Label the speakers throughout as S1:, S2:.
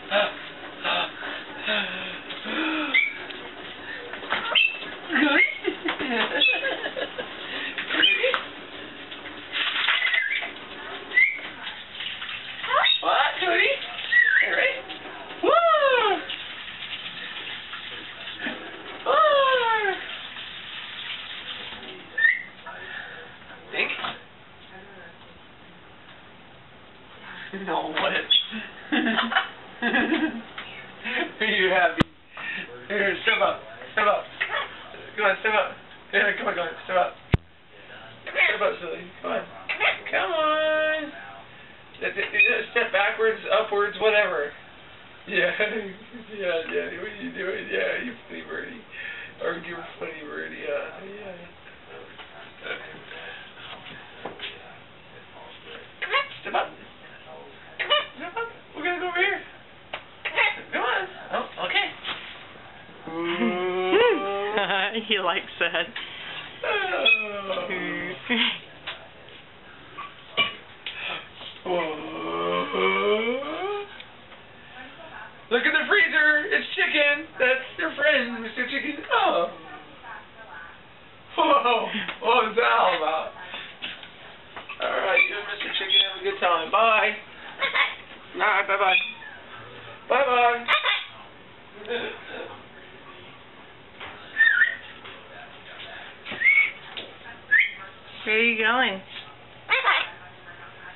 S1: What, Cody? All right. Woo! Think? No, what? Are you happy? Here, step up. Step up. Come on, step up. Here, come on, step up. Step up, silly. Come on. Come on. Step backwards, upwards, whatever. Yeah. Yeah. What are you doing? Yeah, you funny birdie. Or you're funny birdie. Yeah. Step up. Step up. We're gonna go over here. Come on. Oh, okay.
S2: He likes that.
S1: Look in the freezer. It's chicken. That's your friend, Mr. Chicken. Oh. Whoa. What was that all about? All right, you and Mr. Chicken have a good time. Bye. All right, bye-bye. Bye-bye.
S2: Where are you going?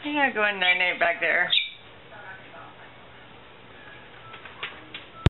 S2: You're not going night-night back there.